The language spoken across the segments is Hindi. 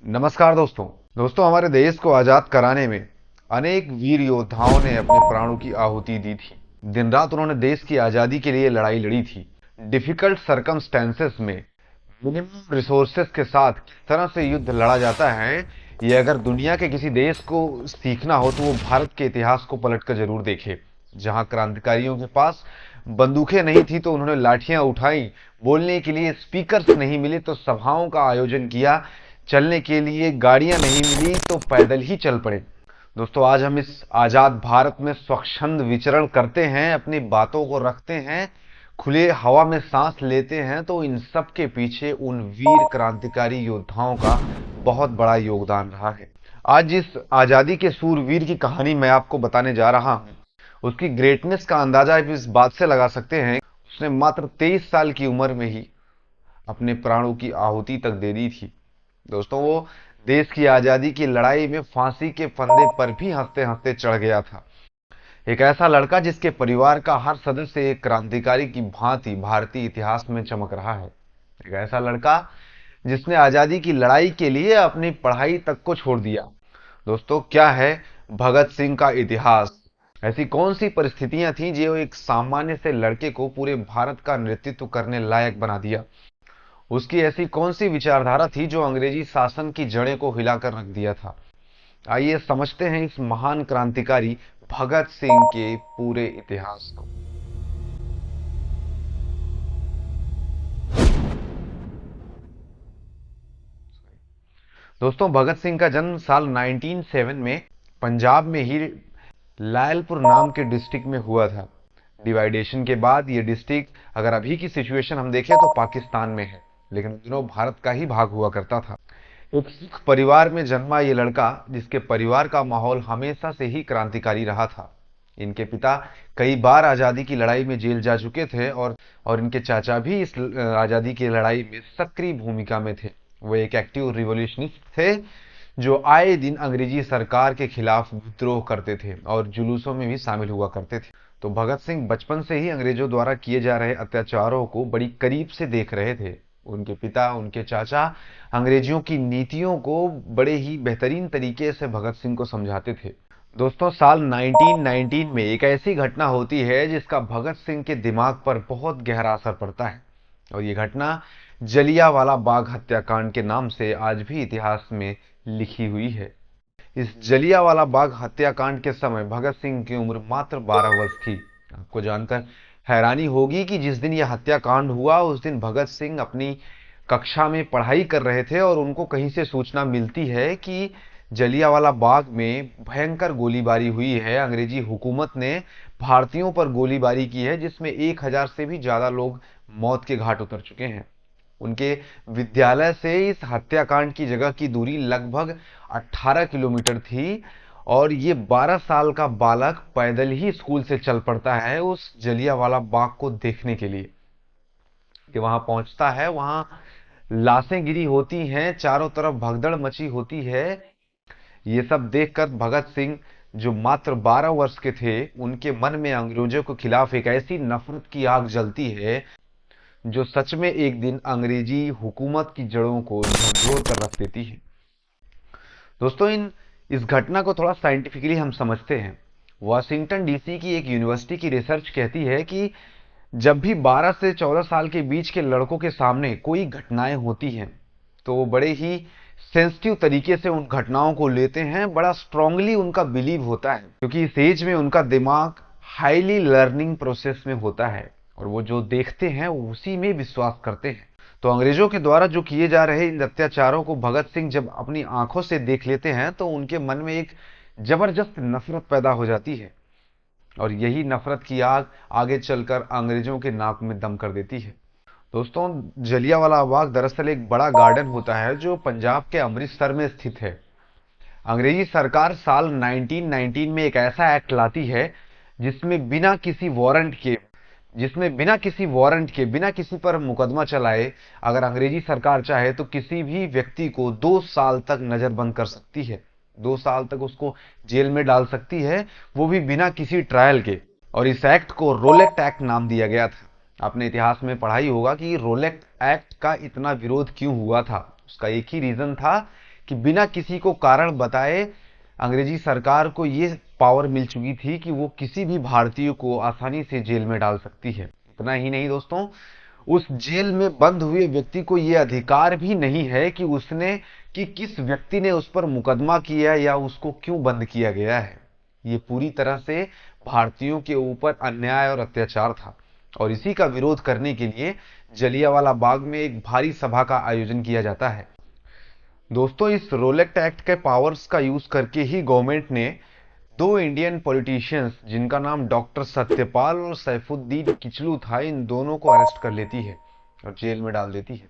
नमस्कार दोस्तों हमारे देश को आजाद कराने में अनेक वीर योद्धाओं ने अपने प्राणों की आहुति दी थी। दिन रात उन्होंने देश की आजादी के लिए लड़ाई लड़ी थी। डिफिकल्ट सरकमस्टेंसेस में मिनिमम रिसोर्सेस के साथ किस तरह से युद्ध लड़ा जाता है, ये अगर दुनिया के किसी देश को सीखना हो तो वो भारत के इतिहास को पलटकर जरूर देखे। जहां क्रांतिकारियों के पास बंदूकें नहीं थी तो उन्होंने लाठियां उठाई, बोलने के लिए स्पीकर्स नहीं मिले तो सभाओं का आयोजन किया, चलने के लिए गाड़ियां नहीं मिली तो पैदल ही चल पड़े। दोस्तों, आज हम इस आजाद भारत में स्वच्छंद विचरण करते हैं, अपनी बातों को रखते हैं, खुले हवा में सांस लेते हैं, तो इन सब के पीछे उन वीर क्रांतिकारी योद्धाओं का बहुत बड़ा योगदान रहा है। आज जिस आजादी के सूरवीर की कहानी मैं आपको बताने जा रहा हूं, उसकी ग्रेटनेस का अंदाजा आप इस बात से लगा सकते हैं, उसने मात्र 23 साल की उम्र में ही अपने प्राणों की आहुति तक दे दी थी। दोस्तों, वो देश की आजादी की लड़ाई में फांसी के फंदे पर भी हंसते हंसते चढ़ गया था। एक ऐसा लड़का जिसके परिवार का हर सदस्य एक क्रांतिकारी की भांति भारतीय इतिहास में चमक रहा है। एक ऐसा लड़का जिसने आजादी की लड़ाई के लिए अपनी पढ़ाई तक को छोड़ दिया। दोस्तों, क्या है भगत सिंह का इतिहास? ऐसी कौन सी परिस्थितियां थीं जो एक सामान्य से लड़के को पूरे भारत का नेतृत्व करने लायक बना दिया? उसकी ऐसी कौन सी विचारधारा थी जो अंग्रेजी शासन की जड़ें को हिलाकर रख दिया था? आइए समझते हैं इस महान क्रांतिकारी भगत सिंह के पूरे इतिहास को। दोस्तों, भगत सिंह का जन्म साल 1907 में पंजाब में ही लायलपुर नाम के डिस्ट्रिक्ट में हुआ था। डिवाइडेशन के बाद ये डिस्ट्रिक्ट, अगर अभी की सिचुएशन हम देखें तो पाकिस्तान में है, लेकिन उन दिनों भारत का ही भाग हुआ करता था। एक सिख परिवार में जन्मा ये लड़का, जिसके परिवार का माहौल हमेशा से ही क्रांतिकारी रहा था। इनके पिता कई बार आज़ादी की लड़ाई में जेल जा चुके थे और इनके चाचा भी इस आज़ादी की लड़ाई में सक्रिय भूमिका में थे। वो एक एक्टिव रिवॉल्यूशनिस्ट थे जो आए दिन अंग्रेजी सरकार के खिलाफ विद्रोह करते थे और जुलूसों में भी शामिल हुआ करते थे। तो भगत सिंह बचपन से ही अंग्रेजों द्वारा किए जा रहे अत्याचारों को बड़ी करीब से देख रहे थे। उनके पिता, उनके चाचा अंग्रेजियों की नीतियों को बड़े ही बेहतरीन तरीके से भगत सिंह को समझाते थे। दोस्तों, साल 1919 में एक ऐसी घटना होती है जिसका भगत सिंह के दिमाग पर बहुत गहरा असर पड़ता है, और ये घटना जलियांवाला बाग हत्याकांड के नाम से आज भी इतिहास में लिखी हुई है। इस जलियांवाला बाग हत्याकांड के समय भगत सिंह की उम्र मात्र 12 वर्ष थी। आपको जानकर हैरानी होगी कि जिस दिन यह हत्याकांड हुआ उस दिन भगत सिंह अपनी कक्षा में पढ़ाई कर रहे थे और उनको कहीं से सूचना मिलती है कि जलियांवाला बाग में भयंकर गोलीबारी हुई है। अंग्रेजी हुकूमत ने भारतीयों पर गोलीबारी की है, जिसमें 1000 से भी ज्यादा लोग मौत के घाट उतर चुके हैं। उनके विद्यालय से इस हत्याकांड की जगह की दूरी लगभग 18 किलोमीटर थी, और ये 12 साल का बालक पैदल ही स्कूल से चल पड़ता है उस जलियांवाला बाग को देखने के लिए। कि वहां पहुंचता है, वहां लाशें गिरी होती हैं, चारों तरफ भगदड़ मची होती है। ये सब देखकर भगत सिंह, जो मात्र 12 वर्ष के थे, उनके मन में अंग्रेजों के खिलाफ एक ऐसी नफरत की आग जलती है जो सच में एक दिन अंग्रेजी हुकूमत की जड़ों को झकझोर कर रख देती है। दोस्तों, इस घटना को थोड़ा साइंटिफिकली हम समझते हैं। वाशिंगटन डीसी की एक यूनिवर्सिटी की रिसर्च कहती है कि जब भी 12 से 14 साल के बीच के लड़कों के सामने कोई घटनाएं होती हैं तो वो बड़े ही सेंसिटिव तरीके से उन घटनाओं को लेते हैं, बड़ा स्ट्रांगली उनका बिलीव होता है, क्योंकि इस एज में उनका दिमाग हाईली लर्निंग प्रोसेस में होता है और वो जो देखते हैं उसी में विश्वास करते हैं। तो अंग्रेजों के द्वारा जो किए जा रहे इन अत्याचारों को भगत सिंह जब अपनी आंखों से देख लेते हैं तो उनके मन में एक जबरदस्त नफरत पैदा हो जाती है, और यही नफरत की आग आगे चलकर अंग्रेजों के नाक में दम कर देती है। दोस्तों, जलियांवाला बाग दरअसल एक बड़ा गार्डन होता है जो पंजाब के अमृतसर में स्थित है। अंग्रेजी सरकार साल 1919 में एक ऐसा एक्ट लाती है जिसमें बिना किसी वारंट के बिना किसी पर मुकदमा चलाए अगर अंग्रेजी सरकार चाहे तो किसी भी व्यक्ति को 2 साल तक नजरबंद कर सकती है, 2 साल तक उसको जेल में डाल सकती है, वो भी बिना किसी ट्रायल के। और इस एक्ट को रोलेक्ट एक्ट नाम दिया गया था। आपने इतिहास में पढ़ा ही होगा कि रोलेक्ट एक्ट का इतना विरोध क्यों हुआ था। उसका एक ही रीजन था कि बिना किसी को कारण बताए अंग्रेजी सरकार को ये पावर मिल चुकी थी कि वो किसी भी भारतीय को आसानी से जेल में डाल सकती है। इतना ही नहीं दोस्तों, उस जेल में बंद हुए व्यक्ति को ये अधिकार भी नहीं है कि किस व्यक्ति ने उस पर मुकदमा किया या उसको क्यों बंद किया गया है। ये पूरी तरह से भारतीयों के ऊपर अन्याय और अत्याचार था, और इसी का विरोध करने के लिए जलियांवाला बाग में एक भारी सभा का आयोजन किया जाता है। दोस्तों, इस रोलेक्ट एक्ट के पावर्स का यूज करके ही गवर्नमेंट ने दो इंडियन पॉलिटिशियंस जिनका नाम डॉक्टर सत्यपाल और सैफुद्दीन किचलू था, इन दोनों को अरेस्ट कर लेती है और जेल में डाल देती है।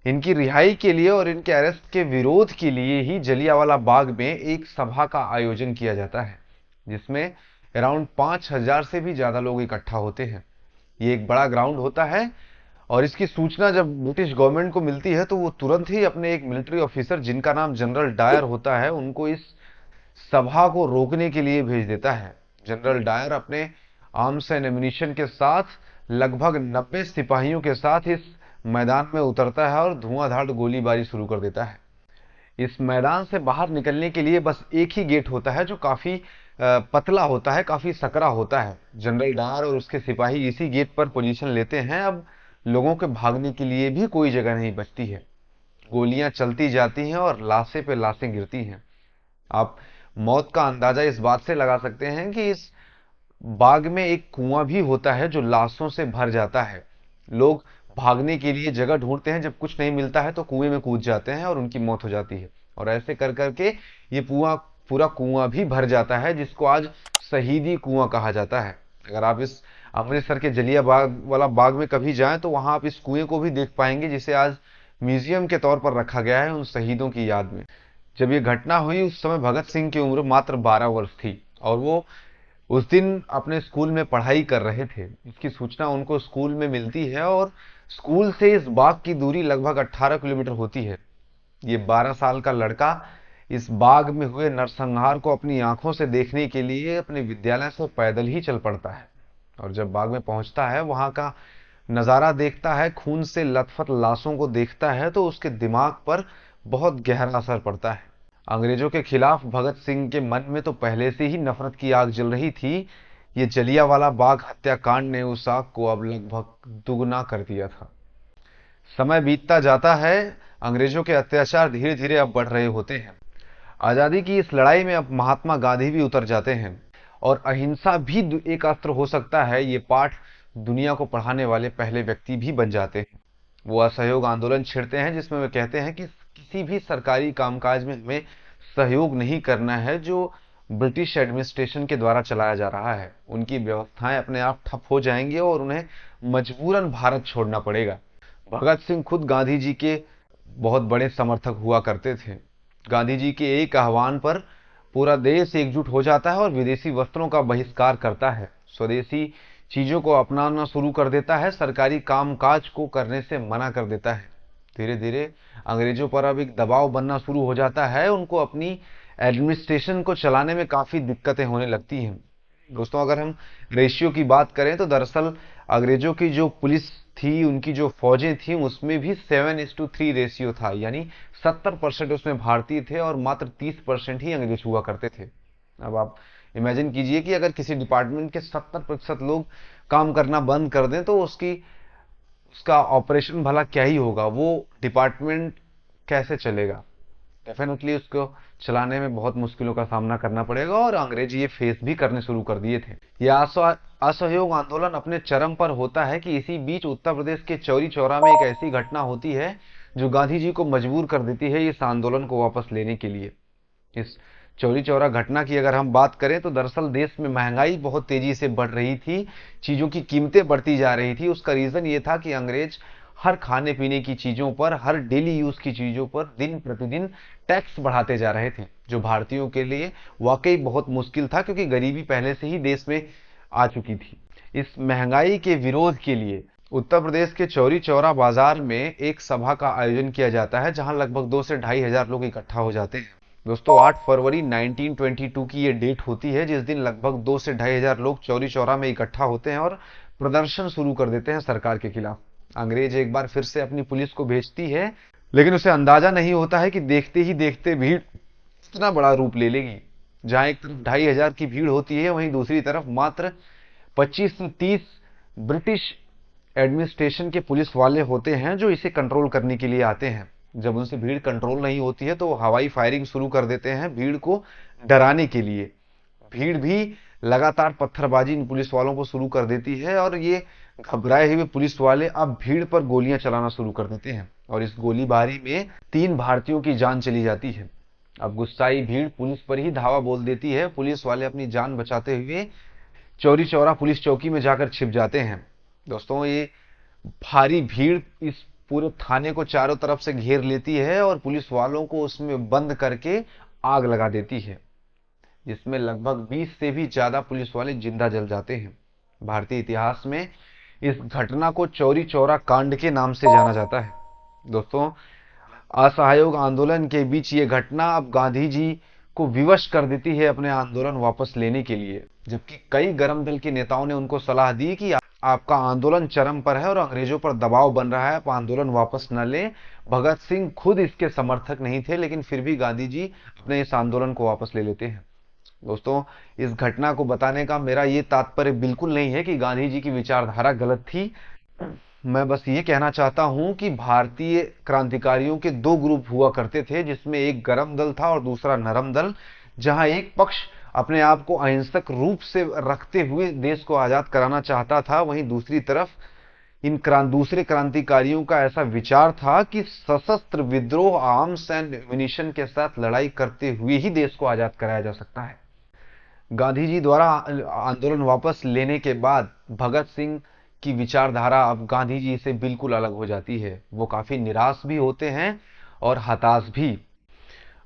इनकी रिहाई के लिए और इनके अरेस्ट के विरोध के लिए ही जलियांवाला बाग में एक सभा का आयोजन किया जाता है, जिसमें अराउंड 5,000 से भी ज्यादा लोग इकट्ठा होते हैं। ये एक बड़ा ग्राउंड होता है, और इसकी सूचना जब ब्रिटिश गवर्नमेंट को मिलती है तो वो तुरंत ही अपने एक मिलिट्री ऑफिसर जिनका नाम जनरल डायर होता है, उनको इस सभा को रोकने के लिए भेज देता है। जनरल डायर अपने आर्म्स एंड एम्यूनिशन के साथ लगभग 90 सिपाहियों के साथ इस मैदान में उतरता है और धुआंधार गोलीबारी शुरू कर देता है। इस मैदान से बाहर निकलने के लिए बस एक ही गेट होता है जो काफी पतला होता है, काफी सकरा होता है। जनरल डायर और उसके सिपाही इसी गेट पर पोजीशन लेते हैं। अब लोगों के भागने के लिए भी कोई जगह नहीं बचती है। गोलियां चलती जाती हैं और लाशें पे लाशें गिरती हैं। आप मौत का अंदाजा इस बात से लगा सकते हैं कि इस बाग में एक कुआं भी होता है जो लाशों से भर जाता है। लोग भागने के लिए जगह ढूंढते हैं, जब कुछ नहीं मिलता है तो कुएं में कूद जाते हैं और उनकी मौत हो जाती है। और ऐसे कर करके ये पूरा कुआं भी भर जाता है, जिसको आज शहीदी कुआं कहा जाता है। अगर आप इस अमृतसर के जलियांवाला बाग में कभी जाएं तो वहां आप इस कुएं को भी देख पाएंगे, जिसे आज म्यूजियम के तौर पर रखा गया है उन शहीदों की याद में। जब ये घटना हुई उस समय भगत सिंह की उम्र मात्र 12 वर्ष थी और वो उस दिन अपने स्कूल में पढ़ाई कर रहे थे। इसकी सूचना उनको स्कूल में मिलती है और स्कूल से इस बाग की दूरी लगभग 18 किलोमीटर होती है। ये 12 साल का लड़का इस बाग में हुए नरसंहार को अपनी आंखों से देखने के लिए अपने विद्यालय से पैदल ही चल पड़ता है, और जब बाग में पहुंचता है, वहां का नजारा देखता है, खून से लथपथ लाशों को देखता है, तो उसके दिमाग पर बहुत गहरा असर पड़ता है। अंग्रेजों के खिलाफ भगत सिंह के मन में तो पहले से ही नफरत की आग जल रही थी। ये जलियांवाला बाग हत्याकांड ने उस आग को अब लगभग दुगना कर दिया था। समय बीतता जाता है, अंग्रेजों के अत्याचार धीरे धीरे अब बढ़ रहे होते हैं। आजादी की इस लड़ाई में अब महात्मा गांधी भी उतर जाते हैं, और अहिंसा भी एक अस्त्र हो सकता है, ये पाठ दुनिया को पढ़ाने वाले पहले व्यक्ति भी बन जाते हैं। वो असहयोग आंदोलन छेड़ते हैं, जिसमें वे कहते हैं कि किसी भी सरकारी कामकाज में हमें सहयोग नहीं करना है जो ब्रिटिश एडमिनिस्ट्रेशन के द्वारा चलाया जा रहा है। उनकी व्यवस्थाएं अपने आप ठप हो जाएंगी और उन्हें मजबूरन भारत छोड़ना पड़ेगा। भगत सिंह खुद गांधी जी के बहुत बड़े समर्थक हुआ करते थे। गांधी जी के एक आह्वान पर पूरा देश एकजुट हो जाता है और विदेशी वस्त्रों का बहिष्कार करता है, स्वदेशी चीजों को अपनाना शुरू कर देता है, सरकारी कामकाज को करने से मना कर देता है। धीरे धीरे अंग्रेजों पर अब एक दबाव बनना शुरू हो जाता है, उनको अपनी एडमिनिस्ट्रेशन को चलाने में काफी दिक्कतें होने लगती हैं। दोस्तों, अगर हम रेशियो की बात करें तो दरअसल अंग्रेजों की जो पुलिस थी, उनकी जो फौजें थी, उसमें भी 7:3 रेशियो था, यानी 70% उसमें भारतीय थे और मात्र 30% ही अंग्रेज हुआ करते थे। अब आप इमेजिन कीजिए कि अगर किसी डिपार्टमेंट के 70% लोग काम करना बंद कर दें तो उसका ऑपरेशन भला क्या ही होगा, वो डिपार्टमेंट कैसे चलेगा। डेफिनेटली उसको चलाने में बहुत मुश्किलों का सामना करना पड़ेगा, और अंग्रेज ये फेस भी करने शुरू कर दिए थे। यह असहयोग आंदोलन अपने चरम पर होता है कि इसी बीच उत्तर प्रदेश के चौरी चौरा में एक ऐसी घटना होती है जो गांधी जी को मजबूर कर देती है इस आंदोलन को वापस लेने के लिए। इस चौरी चौरा घटना की अगर हम बात करें तो दरअसल देश में महंगाई बहुत तेजी से बढ़ रही थी, चीजों की कीमतें बढ़ती जा रही थी। उसका रीजन ये था कि अंग्रेज हर खाने पीने की चीजों पर, हर डेली यूज की चीजों पर दिन प्रतिदिन टैक्स बढ़ाते जा रहे थे, जो भारतीयों के लिए वाकई बहुत मुश्किल था, क्योंकि गरीबी पहले से ही देश में आ चुकी थी। इस महंगाई के विरोध के लिए उत्तर प्रदेश के चौरी चौरा बाजार में एक सभा का आयोजन किया जाता है, जहां लगभग 2 से 2,500 लोग इकट्ठा हो जाते हैं। दोस्तों, 8 फरवरी 1922 की ये डेट होती है, जिस दिन लगभग 2 से 2,500 लोग चौरी चौरा में इकट्ठा होते हैं और प्रदर्शन शुरू कर देते हैं सरकार के खिलाफ। अंग्रेज एक बार फिर से अपनी पुलिस को भेजती है, लेकिन उसे अंदाजा नहीं होता है कि देखते ही देखते भीड़ इतना बड़ा रूप ले लेगी। जहां एक तरफ 2,500 की भीड़ होती है, वहीं दूसरी तरफ मात्र 25 से 30 ब्रिटिश एडमिनिस्ट्रेशन के पुलिस वाले होते हैं जो इसे कंट्रोल करने के लिए आते हैं। जब उनसे भीड़ कंट्रोल नहीं होती है तो वो हवाई फायरिंग शुरू कर देते हैं भीड़ को डराने के लिए। भीड़ भी लगातार पत्थरबाजी इन पुलिस वालों को शुरू कर देती है और ये घबराए हुए पुलिस वाले अब भीड़ पर गोलियां चलाना शुरू कर देते हैं और इस गोलीबारी में 3 भारतीयों की जान चली जाती है। अब गुस्साई भीड़ पुलिस पर ही धावा बोल देती है। पुलिस वाले अपनी जान बचाते हुए चौरी चौरा पुलिस चौकी में जाकर छिप जाते हैं। दोस्तों, ये भारी भीड़ इस पूरे थाने को चारों तरफ से घेर लेती है और पुलिस वालों को उसमें बंद करके आग लगा देती है, जिसमें लगभग 20 से भी ज्यादा पुलिस वाले जिंदा जल जाते हैं। भारतीय इतिहास में इस घटना को चौरी चौरा कांड के नाम से जाना जाता है। दोस्तों, असहयोग आंदोलन के बीच ये घटना अब गांधी जी को विवश कर देती है अपने आंदोलन वापस लेने के लिए, जबकि कई गरम दल के नेताओं ने उनको सलाह दी कि आपका आंदोलन चरम पर है और अंग्रेजों पर दबाव बन रहा है, आप आंदोलन वापस न लें। भगत सिंह खुद इसके समर्थक नहीं थे, लेकिन फिर भी गांधी जी अपने इस आंदोलन को वापस ले लेते हैं। दोस्तों, इस घटना को बताने का मेरा ये तात्पर्य बिल्कुल नहीं है कि गांधी जी की विचारधारा गलत थी। मैं बस ये कहना चाहता हूं कि भारतीय क्रांतिकारियों के 2 ग्रुप हुआ करते थे, जिसमें एक गरम दल था और दूसरा नरम दल। जहां एक पक्ष अपने आप को अहिंसक रूप से रखते हुए देश को आजाद कराना चाहता था, वहीं दूसरी तरफ इन दूसरे क्रांतिकारियों का ऐसा विचार था कि सशस्त्र विद्रोह, आर्म्स एंड एम्युनिशन के साथ लड़ाई करते हुए ही देश को आजाद कराया जा सकता है। गांधी जी द्वारा आंदोलन वापस लेने के बाद भगत सिंह की विचारधारा अब गांधी जी से बिल्कुल अलग हो जाती है। वो काफी निराश भी होते हैं और हताश भी।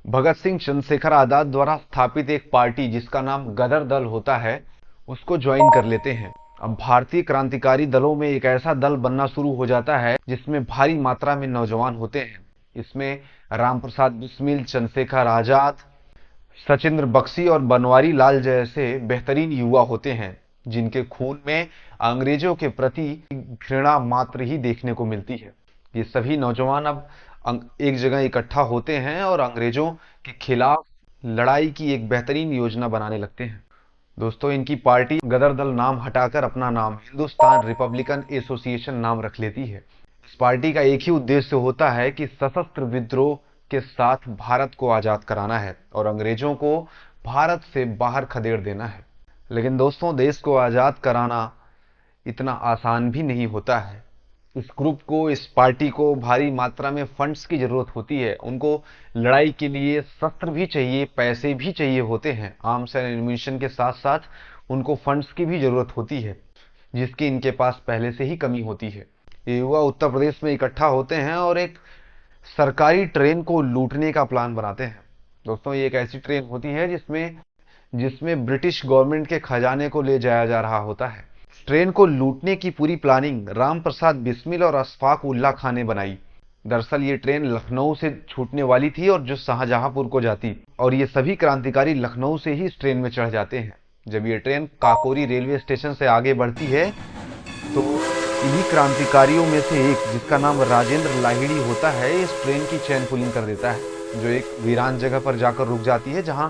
भगत सिंह चंद्रशेखर आजाद द्वारा स्थापित एक पार्टी जिसका नाम गदर दल होता है, उसको ज्वाइन कर लेते हैं। अब भारतीय क्रांतिकारी दलों में एक ऐसा दल बनना शुरू हो जाता है जिसमें भारी मात्रा में नौजवान होते हैं। इसमें राम प्रसाद बिस्मिल, चंद्रशेखर आजाद, सचिंद्र बख्शी और बनवारी लाल जैसे बेहतरीन युवा होते हैं, जिनके खून में अंग्रेजों के प्रति घृणा मात्र ही देखने को मिलती है। ये सभी नौजवान अब एक जगह इकट्ठा होते हैं और अंग्रेजों के खिलाफ लड़ाई की एक बेहतरीन योजना बनाने लगते हैं। दोस्तों, इनकी पार्टी गदर दल नाम हटाकर अपना नाम हिंदुस्तान रिपब्लिकन एसोसिएशन नाम रख लेती है। इस पार्टी का एक ही उद्देश्य होता है कि सशस्त्र विद्रोह के साथ भारत को आजाद कराना है और अंग्रेजों को भारत से बाहर खदेड़ देना है। लेकिन दोस्तों, देश को आजाद कराना इतना आसान भी नहीं होता है। इस ग्रुप को, इस पार्टी को भारी मात्रा में फंड्स की जरूरत होती है। उनको लड़ाई के लिए शस्त्र भी चाहिए, पैसे भी चाहिए होते हैं। आर्म्स एंड एम्युनिशन के साथ साथ उनको फंड्स की भी जरूरत होती है, जिसकी इनके पास पहले से ही कमी होती है। ये युवा उत्तर प्रदेश में इकट्ठा होते हैं और एक सरकारी ट्रेन को लूटने का प्लान बनाते हैं। दोस्तों, ये एक ऐसी ट्रेन होती है जिसमें ब्रिटिश गवर्नमेंट के खजाने को ले जाया जा रहा होता है। ट्रेन को लूटने की पूरी प्लानिंग राम प्रसाद बिस्मिल और अशफाक उल्ला खां ने बनाई। दरअसल ये ट्रेन लखनऊ से छूटने वाली थी और जो शाहजहांपुर को जाती, और ये सभी क्रांतिकारी लखनऊ से ही इस ट्रेन में चढ़ जाते हैं। जब ये ट्रेन काकोरी रेलवे स्टेशन से आगे बढ़ती है तो इन्हीं क्रांतिकारियों में से एक, जिसका नाम राजेंद्र लाहिड़ी होता है, इस ट्रेन की चेन पुलिंग कर देता है, जो एक वीरान जगह पर जाकर रुक जाती है, जहां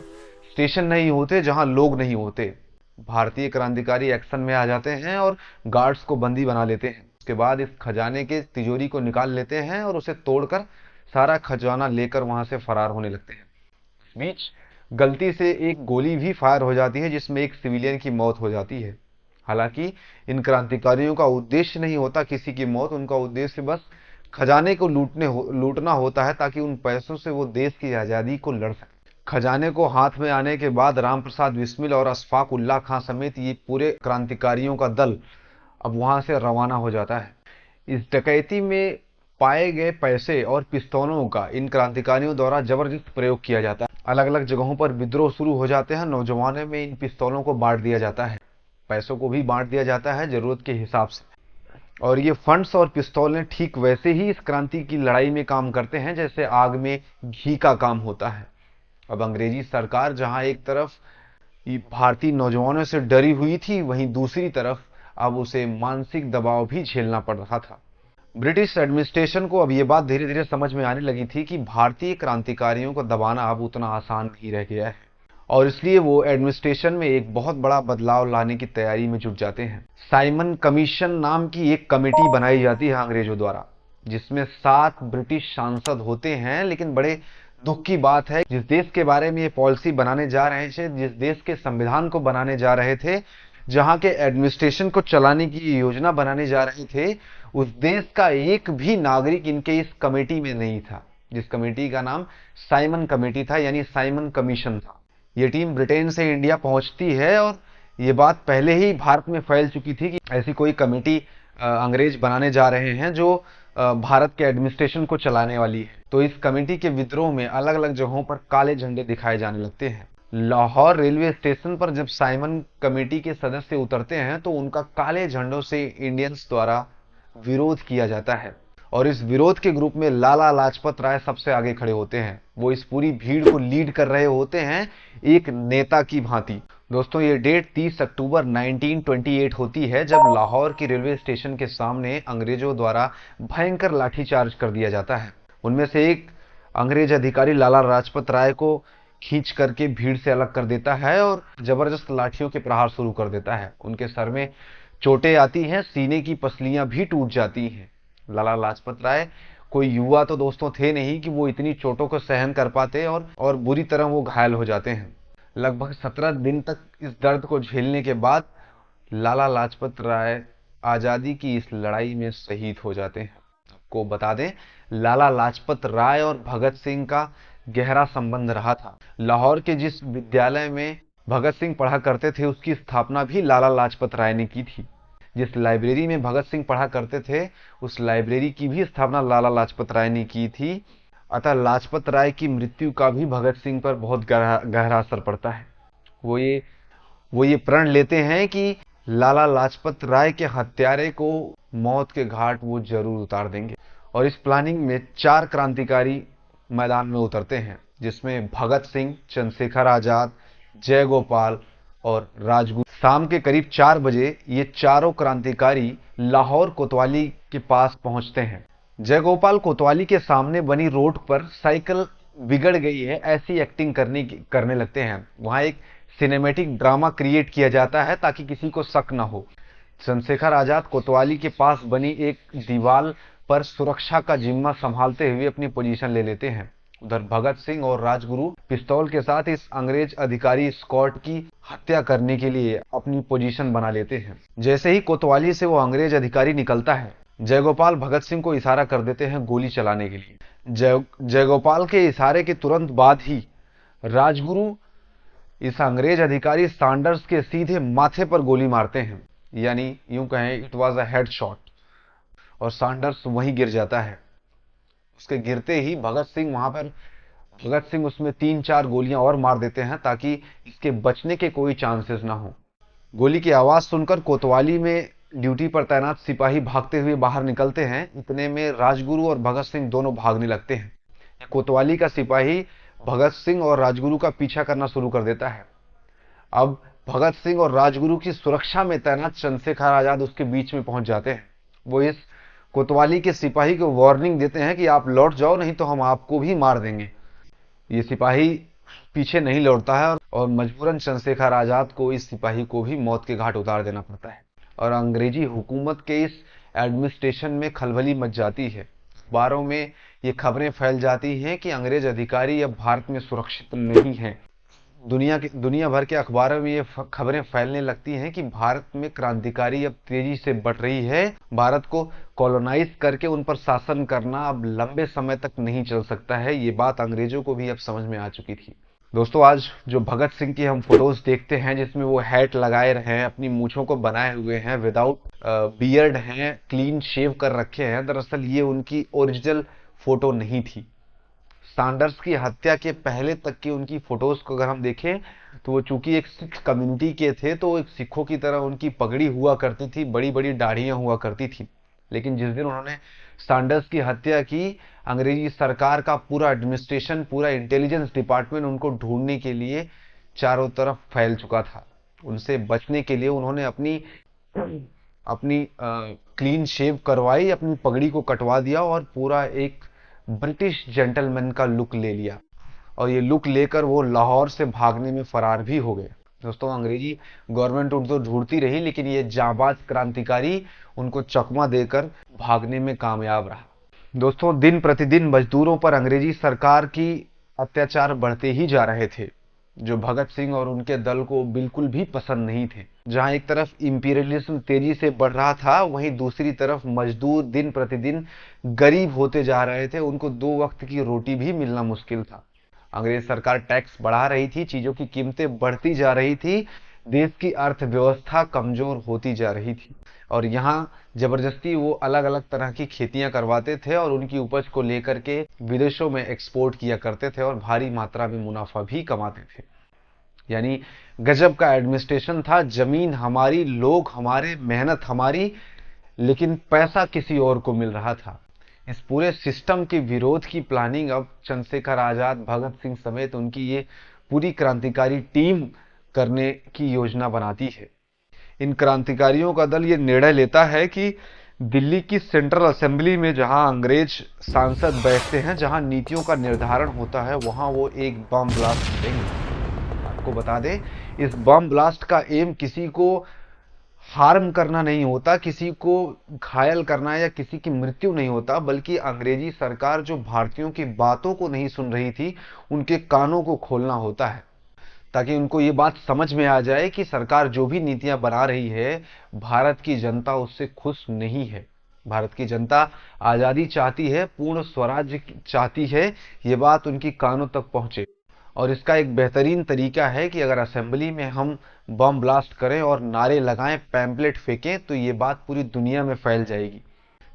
स्टेशन नहीं होते, जहां लोग नहीं होते। भारतीय क्रांतिकारी एक्शन में आ जाते हैं और गार्ड्स को बंदी बना लेते हैं। उसके बाद इस खजाने के तिजोरी को निकाल लेते हैं और उसे तोड़कर सारा खजाना लेकर वहां से फरार होने लगते हैं। इस बीच गलती से एक गोली भी फायर हो जाती है, जिसमें एक सिविलियन की मौत हो जाती है। हालांकि इन क्रांतिकारियों का उद्देश्य नहीं होता किसी की मौत, उनका उद्देश्य बस खजाने को लूटना होता है, ताकि उन पैसों से वो देश की आजादी को लड़ सके। खजाने को हाथ में आने के बाद राम प्रसाद बिस्मिल और अशफाक उल्ला खां समेत ये पूरे क्रांतिकारियों का दल अब वहां से रवाना हो जाता है। इस डकैती में पाए गए पैसे और पिस्तौलों का इन क्रांतिकारियों द्वारा जबरदस्त प्रयोग किया जाता है। अलग अलग जगहों पर विद्रोह शुरू हो जाते हैं। नौजवानों में इन पिस्तौलों को बांट दिया जाता है, पैसों को भी बांट दिया जाता है जरूरत के हिसाब से। और ये फंड्स और पिस्तौलें ठीक वैसे ही इस क्रांति की लड़ाई में काम करते हैं जैसे आग में घी का काम होता है। अब अंग्रेजी सरकार जहां एक तरफ भारतीय नौजवानों से डरी हुई थी, वहीं दूसरी तरफ अब उसे मानसिक दबाव भी झेलना पड़ रहा था। ब्रिटिश एडमिनिस्ट्रेशन को अब ये बात धीरे धीरे समझ में आने लगी थी कि भारतीय क्रांतिकारियों को दबाना अब उतना आसान नहीं रह गया है, और इसलिए वो एडमिनिस्ट्रेशन में एक बहुत बड़ा बदलाव लाने की तैयारी में जुट जाते हैं। साइमन कमीशन नाम की एक कमेटी बनाई जाती है अंग्रेजों द्वारा, जिसमें 7 ब्रिटिश सांसद होते हैं। लेकिन बड़े दुख की बात है, जिस देश के बारे में ये पॉलिसी बनाने जा रहे थे, जिस देश के संविधान को बनाने जा रहे थे, जहां के एडमिनिस्ट्रेशन को चलाने की योजना बनाने जा रहे थे, उस देश का एक भी नागरिक इनके इस कमेटी में नहीं था, जिस कमेटी का नाम साइमन कमेटी था, यानी साइमन कमीशन था। ये टीम ब्रिटेन से इंडिया पहुंचती है और ये बात पहले ही भारत में फैल चुकी थी कि ऐसी कोई कमेटी अंग्रेज बनाने जा रहे हैं जो भारत के एडमिनिस्ट्रेशन को चलाने वाली है। तो इस कमेटी के विद्रोह में अलग अलग जगहों पर काले झंडे दिखाए जाने लगते हैं। लाहौर रेलवे स्टेशन पर जब साइमन कमेटी के सदस्य उतरते हैं तो उनका काले झंडों से इंडियंस द्वारा विरोध किया जाता है, और इस विरोध के ग्रुप में लाला लाजपत राय सबसे आगे खड़े होते हैं। वो इस पूरी भीड़ को लीड कर रहे होते हैं एक नेता की भांति। दोस्तों, ये डेट 30 अक्टूबर 1928 होती है, जब लाहौर की रेलवे स्टेशन के सामने अंग्रेजों द्वारा भयंकर लाठीचार्ज कर दिया जाता है। उनमें से एक अंग्रेज अधिकारी लाला लाजपत राय को खींच करके भीड़ से अलग कर देता है और जबरदस्त लाठियों के प्रहार शुरू कर देता है। उनके सर में चोटें आती हैं, सीने की पसलियां भी टूट जाती हैं। लाला लाजपत राय कोई युवा तो दोस्तों थे नहीं कि वो इतनी चोटों को सहन कर पाते, और बुरी तरह वो घायल हो जाते हैं। लगभग 17 दिन तक इस दर्द को झेलने के बाद लाला लाजपत राय आजादी की इस लड़ाई में शहीद हो जाते हैं। आपको बता दें, लाला लाजपत राय और भगत सिंह का गहरा संबंध रहा था। लाहौर के जिस विद्यालय में भगत सिंह पढ़ा करते थे, उसकी स्थापना भी लाला लाजपत राय ने की थी। जिस लाइब्रेरी में भगत सिंह पढ़ा करते थे, उस लाइब्रेरी की भी स्थापना लाला लाजपत राय ने की थी। अतः लाजपत राय की मृत्यु का भी भगत सिंह पर बहुत गहरा असर पड़ता है। वो ये प्रण लेते हैं कि लाला लाजपत राय के हत्यारे को मौत के घाट वो जरूर उतार देंगे, और इस प्लानिंग में 4 क्रांतिकारी मैदान में उतरते हैं, जिसमें भगत सिंह, चंद्रशेखर आजाद, जयगोपाल और राजगुरु। शाम के करीब 4 बजे ये चारों क्रांतिकारी लाहौर कोतवाली के पास पहुंचते हैं। जयगोपाल कोतवाली के सामने बनी रोड पर साइकिल बिगड़ गई है ऐसी एक्टिंग करने लगते हैं। वहां एक सिनेमैटिक ड्रामा क्रिएट किया जाता है ताकि किसी को शक न हो। चंद्रशेखर आजाद कोतवाली के पास बनी एक दीवार पर सुरक्षा का जिम्मा संभालते हुए अपनी पोजीशन ले लेते हैं। उधर भगत सिंह और राजगुरु पिस्तौल के साथ इस अंग्रेज अधिकारी स्कॉट की हत्या करने के लिए अपनी पोजीशन बना लेते हैं। जैसे ही कोतवाली से वो अंग्रेज अधिकारी निकलता है, जयगोपाल भगत सिंह को इशारा कर देते हैं गोली चलाने के लिए। जयगोपाल के इशारे के तुरंत बाद ही राजगुरु इस अंग्रेज अधिकारी सैंडर्स के सीधे माथे पर गोली मारते हैं, यानी यूं कहें it was a head shot, और सैंडर्स वहीं गिर जाता है। उसके गिरते ही भगत सिंह उसमें 3-4 गोलियां और मार देते हैं ताकि इसके बचने के कोई चांसेस ना हो। गोली की आवाज सुनकर कोतवाली में ड्यूटी पर तैनात सिपाही भागते हुए बाहर निकलते हैं। इतने में राजगुरु और भगत सिंह दोनों भागने लगते हैं। कोतवाली का सिपाही भगत सिंह और राजगुरु का पीछा करना शुरू कर देता है। अब भगत सिंह और राजगुरु की सुरक्षा में तैनात चंद्रशेखर आजाद उसके बीच में पहुंच जाते हैं। वो इस कोतवाली के सिपाही को वार्निंग देते हैं कि आप लौट जाओ, नहीं तो हम आपको भी मार देंगे। ये सिपाही पीछे नहीं लौटता है और मजबूरन चंद्रशेखर आजाद को इस सिपाही को भी मौत के घाट उतार देना पड़ता है, और अंग्रेजी हुकूमत के इस एडमिनिस्ट्रेशन में खलबली मच जाती है। अखबारों में ये खबरें फैल जाती हैं कि अंग्रेज अधिकारी अब भारत में सुरक्षित नहीं हैं। दुनिया भर के अखबारों में ये खबरें फैलने लगती हैं कि भारत में क्रांतिकारी अब तेजी से बढ़ रही है। भारत को कॉलोनाइज करके उन पर शासन करना अब लंबे समय तक नहीं चल सकता है। ये बात अंग्रेजों को भी अब समझ में आ चुकी थी। दोस्तों, आज जो भगत सिंह की हम फोटोज देखते हैं जिसमें वो हैट लगाए रहे हैं, अपनी मूछों को बनाए हुए हैं, विदाउट बियर्ड हैं, क्लीन शेव कर रखे हैं, दरअसल ये उनकी ओरिजिनल फोटो नहीं थी। सैंडर्स की हत्या के पहले तक की उनकी फोटोज को अगर हम देखें तो वो चूंकि एक सिख कम्युनिटी के थे तो एक सिखों की तरह उनकी पगड़ी हुआ करती थी, बड़ी बड़ी दाढ़ियां हुआ करती थी। लेकिन जिस दिन उन्होंने सैंडर्स की हत्या की, अंग्रेजी सरकार का पूरा एडमिनिस्ट्रेशन, पूरा इंटेलिजेंस डिपार्टमेंट उनको ढूंढने के लिए चारों तरफ फैल चुका था। उनसे बचने के लिए उन्होंने अपनी अपनी क्लीन शेव करवाई, अपनी पगड़ी को कटवा दिया और पूरा एक ब्रिटिश जेंटलमैन का लुक ले लिया, और ये लुक लेकर वो लाहौर से भागने में फरार भी हो गए। दोस्तों, अंग्रेजी गवर्नमेंट उनको ढूंढती रही, लेकिन ये जाबाज क्रांतिकारी उनको चकमा देकर भागने में कामयाब रहा। दोस्तों, दिन प्रतिदिन मजदूरों पर अंग्रेजी सरकार की अत्याचार बढ़ते ही जा रहे थे, जो भगत सिंह और उनके दल को बिल्कुल भी पसंद नहीं थे। जहां एक तरफ इंपीरियलिज्म तेजी से बढ़ रहा था, वहीं दूसरी तरफ मजदूर दिन प्रतिदिन गरीब होते जा रहे थे, उनको 2 वक्त की रोटी भी मिलना मुश्किल था। अंग्रेज सरकार टैक्स बढ़ा रही थी, चीजों की कीमतें बढ़ती जा रही थी, देश की अर्थव्यवस्था कमजोर होती जा रही थी, और यहाँ जबरदस्ती वो अलग अलग तरह की खेतियां करवाते थे और उनकी उपज को लेकर के विदेशों में एक्सपोर्ट किया करते थे और भारी मात्रा में मुनाफा भी कमाते थे। यानी गजब का एडमिनिस्ट्रेशन था। जमीन हमारी, लोग हमारे, मेहनत हमारी, लेकिन पैसा किसी और को मिल रहा था। इस पूरे सिस्टम के विरोध की प्लानिंग अब चंद्रशेखर आजाद, भगत सिंह समेत उनकी ये पूरी क्रांतिकारी टीम करने की योजना बनाती है। इन क्रांतिकारियों का दल ये निर्णय लेता है कि दिल्ली की सेंट्रल असेंबली में जहां अंग्रेज सांसद बैठते हैं, जहां नीतियों का निर्धारण होता है, वहां वो एक बम ब्लास्ट करेंगे। आपको बता दें, इस बम ब्लास्ट का एम किसी को हार्म करना नहीं होता, किसी को घायल करना या किसी की मृत्यु नहीं होता, बल्कि अंग्रेजी सरकार जो भारतीयों की बातों को नहीं सुन रही थी, उनके कानों को खोलना होता है, ताकि उनको ये बात समझ में आ जाए कि सरकार जो भी नीतियां बना रही है, भारत की जनता उससे खुश नहीं है। भारत की जनता आजादी चाहती है, पूर्ण स्वराज्य चाहती है, ये बात उनकी कानों तक पहुंचे। और इसका एक बेहतरीन तरीका है कि अगर असेंबली में हम बम ब्लास्ट करें और नारे लगाएं, पैम्पलेट फेंकें, तो ये बात पूरी दुनिया में फैल जाएगी।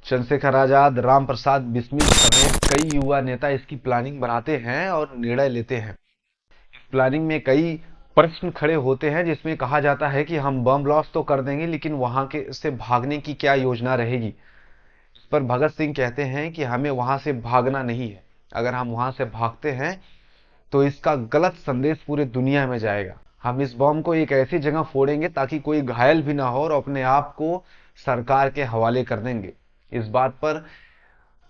चंद्रशेखर आजाद, राम प्रसाद बिस्मिल समेत कई युवा नेता इसकी प्लानिंग बनाते हैं और निर्णय लेते हैं। प्लानिंग में कई प्रश्न खड़े होते हैं, जिसमें कहा जाता है कि हम बम ब्लास्ट तो कर देंगे, लेकिन वहां के से भागने की क्या योजना रहेगी। इस पर भगत सिंह कहते हैं कि हमें वहां से भागना नहीं है। अगर हम वहां से भागते हैं तो इसका गलत संदेश पूरी दुनिया में जाएगा। हम इस बम को एक ऐसी जगह फोड़ेंगे ताकि कोई घायल भी ना हो, और अपने आप को सरकार के हवाले कर देंगे। इस बात पर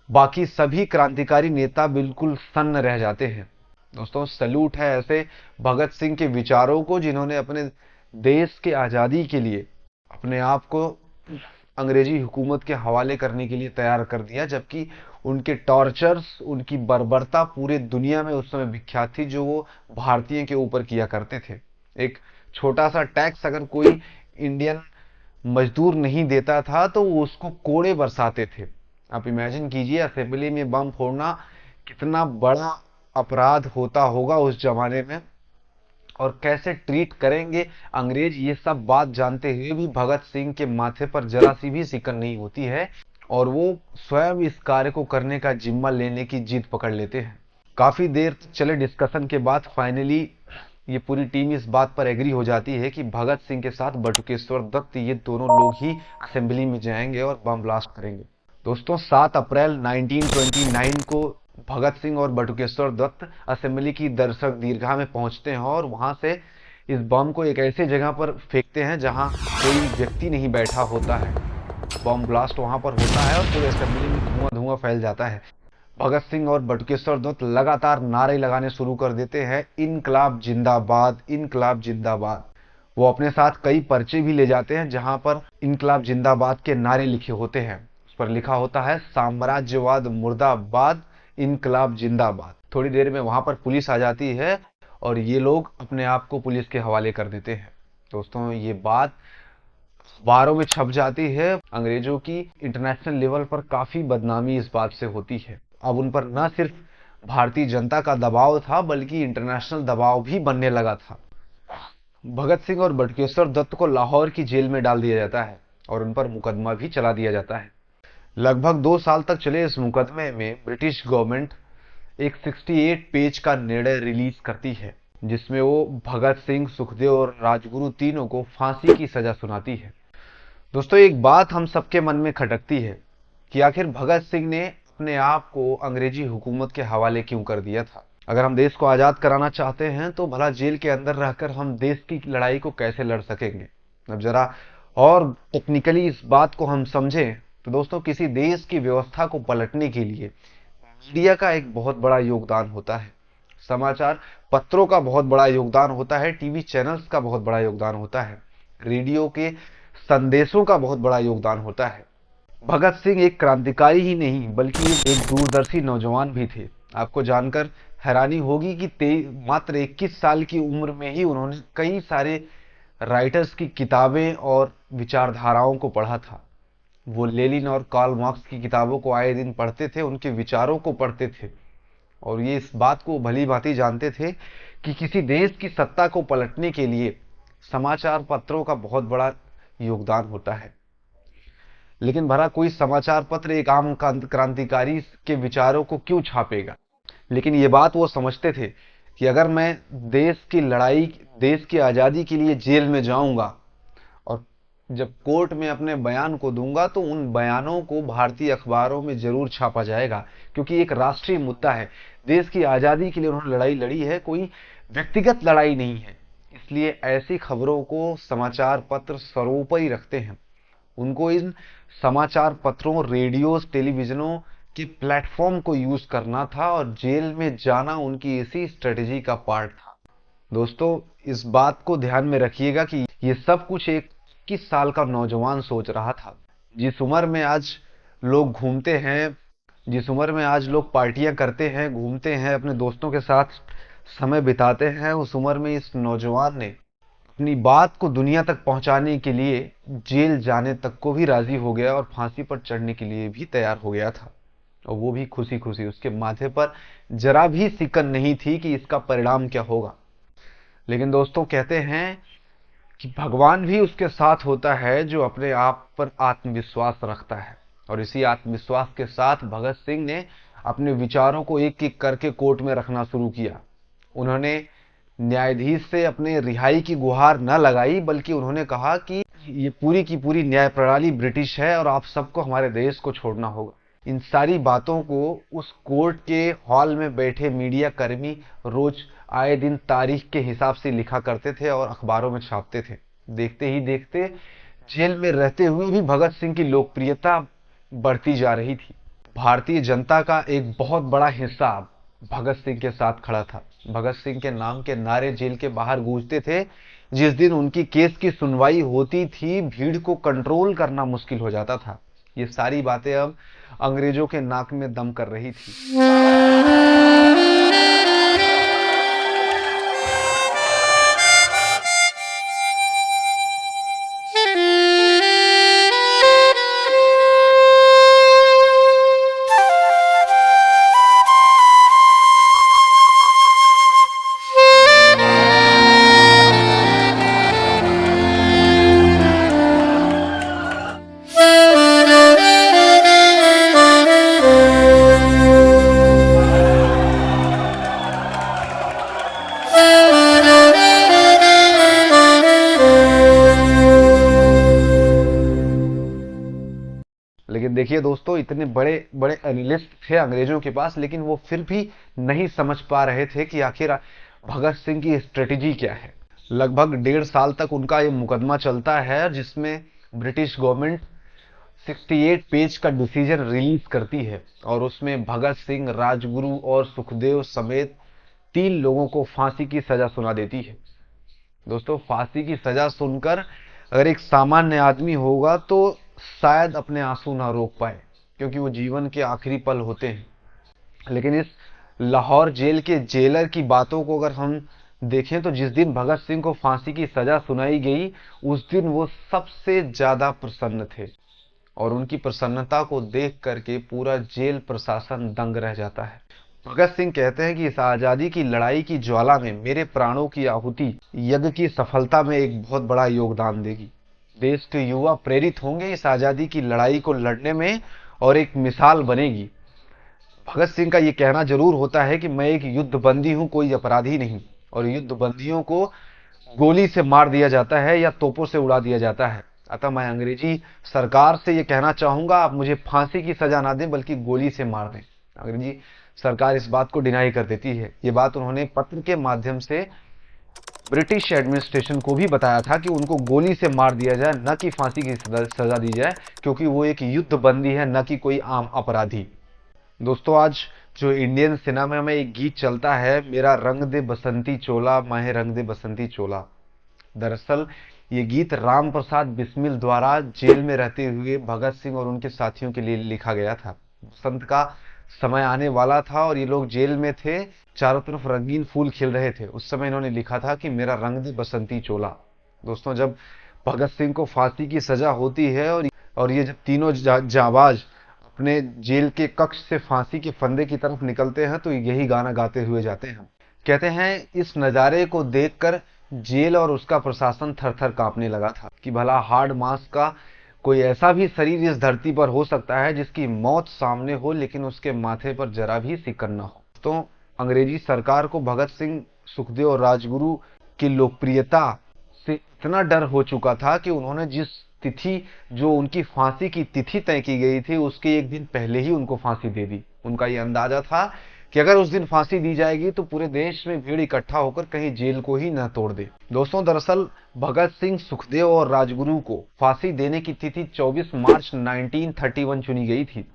बाकी सभी क्रांतिकारी नेता बिल्कुल सन्न रह जाते हैं। दोस्तों, सैल्यूट है ऐसे भगत सिंह के विचारों को, जिन्होंने अपने देश के आजादी के लिए अपने आप को अंग्रेजी हुकूमत के हवाले करने के लिए तैयार कर दिया, जबकि उनके टॉर्चर्स, उनकी बर्बरता पूरे दुनिया में उस समय विख्यात थी, जो वो भारतीय के ऊपर किया करते थे। एक छोटा सा टैक्स अगर कोई इंडियन मजदूर नहीं देता था तो वो उसको कोड़े बरसाते थे। आप इमेजिन कीजिए, असेंबली में बम फोड़ना कितना बड़ा अपराध होता होगा उस जमाने में, और कैसे ट्रीट करेंगे अंग्रेज, ये सब बात जानते हुए भी भगत सिंह के माथे पर जरा सी भी सिकन नहीं होती है, और वो स्वयं इस कार्य को करने का जिम्मा लेने की जिद पकड़ लेते हैं। काफी देर चले डिस्कशन के बाद फाइनली ये पूरी टीम इस बात पर एग्री हो जाती है कि भगत सिंह के साथ बटुकेश्वर दत्त, ये दोनों लोग ही असेंबली में जाएंगे और बम ब्लास्ट करेंगे। दोस्तों, 7 अप्रैल 1929 को भगत सिंह और बटुकेश्वर दत्त असेंबली की दर्शक दीर्घा में पहुंचते हैं और वहां से इस बम को एक ऐसी जगह पर फेंकते हैं जहां कोई व्यक्ति नहीं बैठा होता है। बम ब्लास्ट वहां पर होता है और पूरे असेंबली में धुआं धुआं फैल जाता है। भगत सिंह और बटुकेश्वर दत्त लगातार नारे लगाने शुरू कर देते हैं, इनकलाब जिंदाबाद, इनकलाब जिंदाबाद। वो अपने साथ कई पर्चे भी ले जाते हैं जहां पर इनकलाब जिंदाबाद के नारे लिखे होते हैं। उस पर लिखा होता है, साम्राज्यवाद मुर्दाबाद, इनकलाब जिंदाबाद। थोड़ी देर में वहां पर पुलिस आ जाती है और ये लोग अपने आप को पुलिस के हवाले कर देते हैं। दोस्तों, ये बात अखबारों में छप जाती है। अंग्रेजों की इंटरनेशनल लेवल पर काफी बदनामी इस बात से होती है। अब उन पर न सिर्फ भारतीय जनता का दबाव था, बल्कि इंटरनेशनल दबाव भी बनने लगा था। भगत सिंह और बटुकेश्वर दत्त को लाहौर की जेल में डाल दिया जाता है और उन पर मुकदमा भी चला दिया जाता है। लगभग 2 साल तक चले इस मुकदमे में ब्रिटिश गवर्नमेंट एक 68 पेज का निर्णय रिलीज करती है, जिसमें वो भगत सिंह, सुखदेव और राजगुरु तीनों को फांसी की सजा सुनाती है। दोस्तों, एक बात हम सबके मन में खटकती है कि आखिर भगत सिंह ने अपने आप को अंग्रेजी हुकूमत के हवाले क्यों कर दिया था। अगर हम देश को आजाद कराना चाहते हैं तो भला जेल के अंदर रहकर हम देश की लड़ाई को कैसे लड़ सकेंगे। अब जरा और टेक्निकली इस बात को हम समझें तो दोस्तों, किसी देश की व्यवस्था को पलटने के लिए मीडिया का एक बहुत बड़ा योगदान होता है, समाचार पत्रों का बहुत बड़ा योगदान होता है, टीवी चैनल्स का बहुत बड़ा योगदान होता है, रेडियो के संदेशों का बहुत बड़ा योगदान होता है। भगत सिंह एक क्रांतिकारी ही नहीं बल्कि एक दूरदर्शी नौजवान भी थे। आपको जानकर हैरानी होगी कि मात्र 21 साल की उम्र में ही उन्होंने कई सारे राइटर्स की किताबें और विचारधाराओं को पढ़ा था। वो लेनिन और कार्ल मार्क्स की किताबों को आए दिन पढ़ते थे, उनके विचारों को पढ़ते थे, और ये इस बात को भली भांति जानते थे कि किसी देश की सत्ता को पलटने के लिए समाचार पत्रों का बहुत बड़ा योगदान होता है। लेकिन भला कोई समाचार पत्र एक आम क्रांतिकारी के विचारों को क्यों छापेगा? लेकिन ये बात वो समझते थे कि अगर मैं देश की लड़ाई, देश की आज़ादी के लिए जेल में जाऊंगा और जब कोर्ट में अपने बयान को दूंगा तो उन बयानों को भारतीय अखबारों में जरूर छापा जाएगा, क्योंकि एक राष्ट्रीय मुद्दा है। देश की आज़ादी के लिए उन्होंने लड़ाई लड़ी है, कोई व्यक्तिगत लड़ाई नहीं है। इसलिए ऐसी खबरों को समाचार पत्र सर्वोपरि रखते हैं। उनको इन समाचार पत्रों, रेडियोस, टेलीविजनों के प्लेटफॉर्म को यूज करना था और जेल में जाना उनकी इसी स्ट्रेटेजी का पार्ट था। दोस्तों, इस बात को ध्यान में रखिएगा कि ये सब कुछ एक 21 साल का नौजवान सोच रहा था। जिस उम्र में आज लोग घूमते हैं, जिस उम्र में आज लोग पार्टियां करते हैं, घूमते हैं, अपने दोस्तों के साथ समय बिताते हैं, उस उम्र में इस नौजवान ने अपनी बात को दुनिया तक पहुंचाने के लिए जेल जाने तक को भी राजी हो गया और फांसी पर चढ़ने के लिए भी तैयार हो गया था, और वो भी खुशी खुशी। उसके माथे पर जरा भी सिकन नहीं थी कि इसका परिणाम क्या होगा। लेकिन दोस्तों, कहते हैं कि भगवान भी उसके साथ होता है जो अपने आप पर आत्मविश्वास रखता है, और इसी आत्मविश्वास के साथ भगत सिंह ने अपने विचारों को एक एक करके कोर्ट में रखना शुरू किया। उन्होंने न्यायाधीश से अपने रिहाई की गुहार न लगाई, बल्कि उन्होंने कहा कि ये पूरी की पूरी न्याय प्रणाली ब्रिटिश है और आप सबको हमारे देश को छोड़ना होगा। इन सारी बातों को उस कोर्ट के हॉल में बैठे मीडिया कर्मी रोज आए दिन तारीख के हिसाब से लिखा करते थे और अखबारों में छापते थे। देखते ही देखते जेल में रहते हुए भी भगत सिंह की लोकप्रियता बढ़ती जा रही थी। भारतीय जनता का एक बहुत बड़ा हिस्सा भगत सिंह के साथ खड़ा था। भगत सिंह के नाम के नारे जेल के बाहर गूंजते थे। जिस दिन उनकी केस की सुनवाई होती थी, भीड़ को कंट्रोल करना मुश्किल हो जाता था। ये सारी बातें अब अंग्रेजों के नाक में दम कर रही थी। लेकिन देखिए दोस्तों, इतने बड़े बड़े एनालिस्ट थे अंग्रेजों के पास, लेकिन वो फिर भी नहीं समझ पा रहे थे कि आखिर भगत सिंह की स्ट्रेटेजी क्या है। लगभग 1.5 साल तक उनका ये मुकदमा चलता है, जिसमें ब्रिटिश गवर्नमेंट 68 पेज का डिसीजन रिलीज करती है, और उसमें भगत सिंह, राजगुरु और सुखदेव समेत 3 लोगों को फांसी की सजा सुना देती है। दोस्तों, फांसी की सजा सुनकर अगर एक सामान्य आदमी होगा तो शायद अपने आंसू ना रोक पाए, क्योंकि वो जीवन के आखिरी पल होते हैं। लेकिन इस लाहौर जेल के जेलर की बातों को अगर हम देखें तो जिस दिन भगत सिंह को फांसी की सजा सुनाई गई, उस दिन वो सबसे ज्यादा प्रसन्न थे, और उनकी प्रसन्नता को देख करके पूरा जेल प्रशासन दंग रह जाता है। भगत सिंह कहते हैं कि इस आजादी की लड़ाई की ज्वाला में मेरे प्राणों की आहुति यज्ञ की सफलता में एक बहुत बड़ा योगदान देगी। देश के युवा प्रेरित होंगे इस आजादी की लड़ाई को लड़ने में, और एक मिसाल बनेगी। भगत सिंह का ये कहना जरूर होता है कि मैं एक युद्ध बंदी हूं, कोई अपराधी नहीं, और युद्ध बंदियों को गोली से मार दिया जाता है या तोपों से उड़ा दिया जाता है। अतः मैं अंग्रेजी सरकार से ये कहना चाहूंगा, आप मुझे फांसी की सजा ना दें बल्कि गोली से मार दें। अंग्रेजी सरकार इस बात को डिनाई कर देती है। ये बात उन्होंने पत्र के माध्यम से ब्रिटिश एडमिनिस्ट्रेशन को भी बताया था कि उनको गोली से मार दिया जाए, न कि फांसी की सजा दी जाए, क्योंकि वो एक युद्ध बंदी है, न कि कोई आम अपराधी। दोस्तों, आज जो इंडियन सिनेमा में एक गीत चलता है, मेरा रंग दे बसंती चोला, माहे रंग दे बसंती चोला, दरअसल ये गीत राम प्रसाद बिस्मिल द्वारा जेल में रहते हुए भगत सिंह और उनके साथियों के लिए लिखा गया था। बसंत का समय आने वाला था और ये लोग जेल में थे, चारों तरफ रंगीन फूल खिल रहे थे। उस समय इन्होंने लिखा था कि मेरा रंग दे बसंती चोला। दोस्तों, जब भगत सिंह को फांसी की सजा होती है और ये जब तीनों जाबाज अपने जेल के कक्ष से फांसी के फंदे की तरफ निकलते हैं, तो यही गाना गाते हुए जाते हैं। कहते हैं इस नज़ारे को देखकर जेल और उसका प्रशासन थर थर कांपने लगा था कि भला हार्ड मास का कोई ऐसा भी शरीर इस धरती पर हो सकता है जिसकी मौत सामने हो, लेकिन उसके माथे पर जरा भी सिकन न हो। तो अंग्रेजी सरकार को भगत सिंह, सुखदेव और राजगुरु की लोकप्रियता से इतना डर हो चुका था कि उन्होंने जिस तिथि, जो उनकी फांसी की तिथि तय की गई थी, उसके एक दिन पहले ही उनको फांसी दे दी। उनका ये अंदाजा था कि अगर उस दिन फांसी दी जाएगी तो पूरे देश में भीड़ इकट्ठा होकर कहीं जेल को ही न तोड़ दे। दोस्तों, दरअसल भगत सिंह, सुखदेव और राजगुरु को फांसी देने की तिथि 24 मार्च 1931 चुनी गई थी,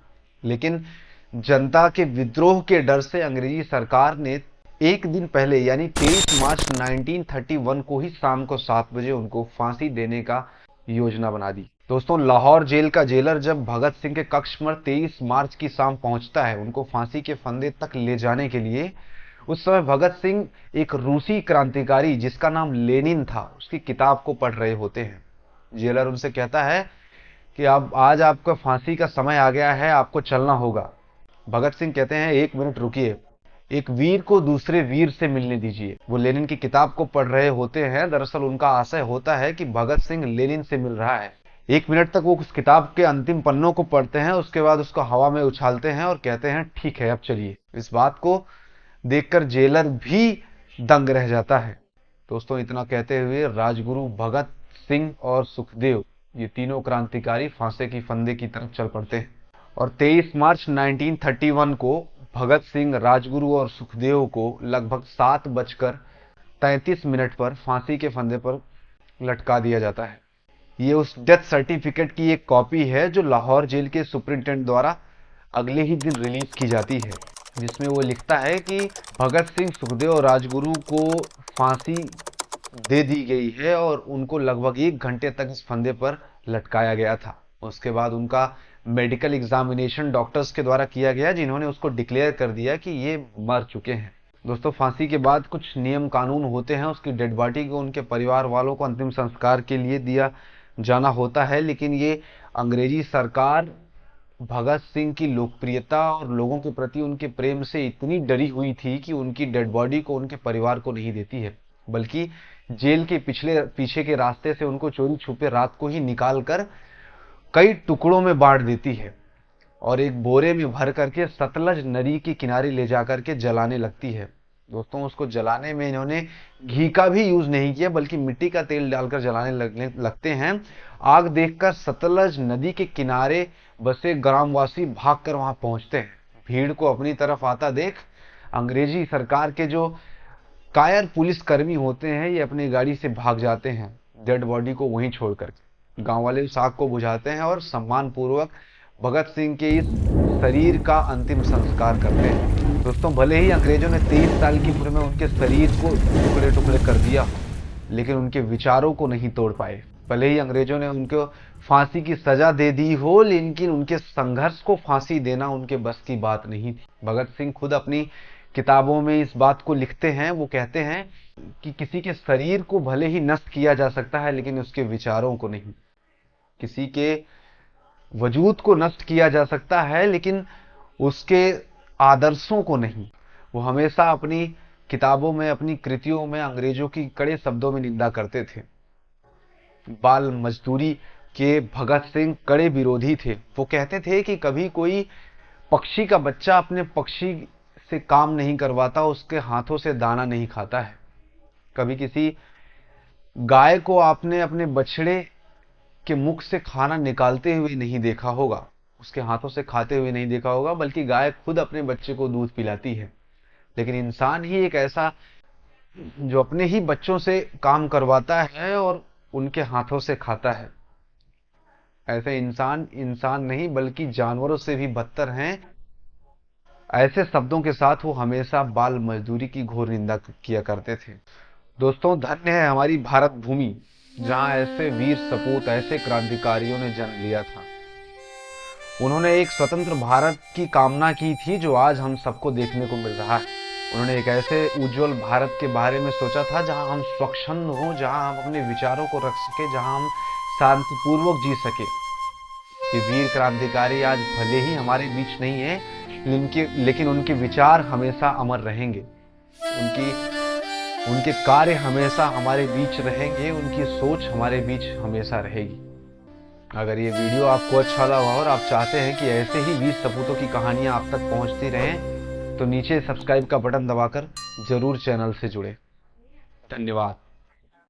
लेकिन जनता के विद्रोह के डर से अंग्रेजी सरकार ने एक दिन पहले यानी 23 मार्च 1931 को ही शाम को 7 बजे उनको फांसी देने का योजना बना दी। दोस्तों, लाहौर जेल का जेलर जब भगत सिंह के कक्ष पर 23 मार्च की शाम पहुंचता है उनको फांसी के फंदे तक ले जाने के लिए, उस समय भगत सिंह एक रूसी क्रांतिकारी जिसका नाम लेनिन था, उसकी किताब को पढ़ रहे होते हैं। जेलर उनसे कहता है कि अब आज आपका फांसी का समय आ गया है, आपको चलना होगा। भगत सिंह कहते हैं, 1 मिनट रुकिए, एक वीर को दूसरे वीर से मिलने दीजिए। वो लेनिन की किताब को पढ़ रहे होते हैं। दरअसल उनका आशय होता है कि भगत सिंह लेनिन से मिल रहा है। 1 मिनट तक वो उस किताब के अंतिम पन्नों को पढ़ते हैं, उसके बाद उसको हवा में उछालते हैं और कहते हैं, ठीक है, अब चलिए। इस बात को देखकर जेलर भी दंग रह जाता है। दोस्तों, इतना कहते हुए राजगुरु, भगत सिंह और सुखदेव, ये तीनों क्रांतिकारी फांसी की फंदे की तरफ चल पड़ते हैं और 23 मार्च 1931 को भगत सिंह, राजगुरु और सुखदेव को लगभग 7:33 पर फांसी के फंदे पर लटका दिया जाता है। ये उस डेथ सर्टिफिकेट की एक कॉपी है जो लाहौर जेल के सुपरिटेंडेंट द्वारा अगले ही दिन रिलीज की जाती है, जिसमें वो लिखता है कि भगत सिंह, सुखदेव और राजगुरु को फांसी दे दी गई है और उनको लगभग 1 घंटे तक इस फंदे पर लटकाया गया था। उसके बाद उनका मेडिकल एग्जामिनेशन डॉक्टर्स के द्वारा किया गया, जिन्होंने उसको डिक्लेयर कर दिया कि ये मर चुके हैं। दोस्तों, फांसी के बाद कुछ नियम कानून होते हैं। उसकी डेड बॉडी को उनके परिवार वालों को अंतिम संस्कार के लिए दिया जाना होता है, लेकिन ये अंग्रेजी सरकार भगत सिंह की लोकप्रियता और लोगों के प्रति उनके प्रेम से इतनी डरी हुई थी कि उनकी डेड बॉडी को उनके परिवार को नहीं देती है, बल्कि जेल के पीछे के रास्ते से उनको चोरी छुपे रात को ही निकालकर कई टुकड़ों में बांट देती है और एक बोरे में भर करके सतलज नदी के किनारे ले जाकर के जलाने लगती है। दोस्तों, उसको जलाने में इन्होंने घी का भी यूज नहीं किया, बल्कि मिट्टी का तेल डालकर जलाने लगते हैं। आग देखकर सतलज नदी के किनारे बसे ग्रामवासी भागकर वहां पहुंचते हैं। भीड़ को अपनी तरफ आता देख अंग्रेजी सरकार के जो कायर पुलिस कर्मी होते हैं, ये अपनी गाड़ी से भाग जाते हैं, डेड बॉडी को वहीं छोड़कर। गांव वाले उस आग को बुझाते हैं और सम्मान पूर्वक भगत सिंह के इस शरीर का अंतिम संस्कार करते हैं। दोस्तों, भले ही अंग्रेजों ने 23 साल की उम्र में उनके शरीर को टुकड़े टुकड़े कर दिया, लेकिन उनके विचारों को नहीं तोड़ पाए। भले ही अंग्रेजों ने उनको फांसी की सजा दे दी हो, लेकिन उनके संघर्ष को फांसी देना उनके बस की बात नहीं थी। भगत सिंह खुद अपनी किताबों में इस बात को लिखते हैं। वो कहते हैं कि किसी के शरीर को भले ही नष्ट किया जा सकता है, लेकिन उसके विचारों को नहीं। किसी के वजूद को नष्ट किया जा सकता है, लेकिन उसके आदर्शों को नहीं। वो हमेशा अपनी किताबों में, अपनी कृतियों में अंग्रेजों की कड़े शब्दों में निंदा करते थे। बाल मजदूरी के भगत सिंह कड़े विरोधी थे। वो कहते थे कि कभी कोई पक्षी का बच्चा अपने पक्षी से काम नहीं करवाता, उसके हाथों से दाना नहीं खाता है। कभी किसी गाय को आपने अपने बछड़े के मुख से खाना निकालते हुए नहीं देखा होगा, उसके हाथों से खाते हुए नहीं देखा होगा, बल्कि गाय खुद अपने बच्चे को दूध पिलाती है। लेकिन इंसान ही एक ऐसा जो अपने ही बच्चों से काम करवाता है और उनके हाथों से खाता है। ऐसे इंसान इंसान नहीं बल्कि जानवरों से भी बदतर हैं। ऐसे शब्दों के साथ वो हमेशा बाल मजदूरी की घोर निंदा किया करते थे। दोस्तों, धन्य है हमारी भारत भूमि, जहां ऐसे वीर सपूत, ऐसे क्रांतिकारियों ने जन्म लिया था। उन्होंने एक स्वतंत्र भारत की कामना की थी जो आज हम सबको देखने को मिल रहा है। उन्होंने एक ऐसे उज्जवल भारत के बारे में सोचा था जहां हम स्वच्छंद हों, जहां हम अपने विचारों को रख सके, जहां हम शांतिपूर्वक जी सके। ये वीर क्रांतिकारी आज भले ही हमारे बीच नहीं है, लेकिन उनके विचार हमेशा अमर रहेंगे। उनकी उनके कार्य हमेशा हमारे बीच रहेंगे, उनकी सोच हमारे बीच हमेशा रहेगी। अगर ये वीडियो आपको अच्छा लगा और आप चाहते हैं कि ऐसे ही वीर सपूतों की कहानियां आप तक पहुंचती रहें, तो नीचे सब्सक्राइब का बटन दबाकर जरूर चैनल से जुड़े। धन्यवाद।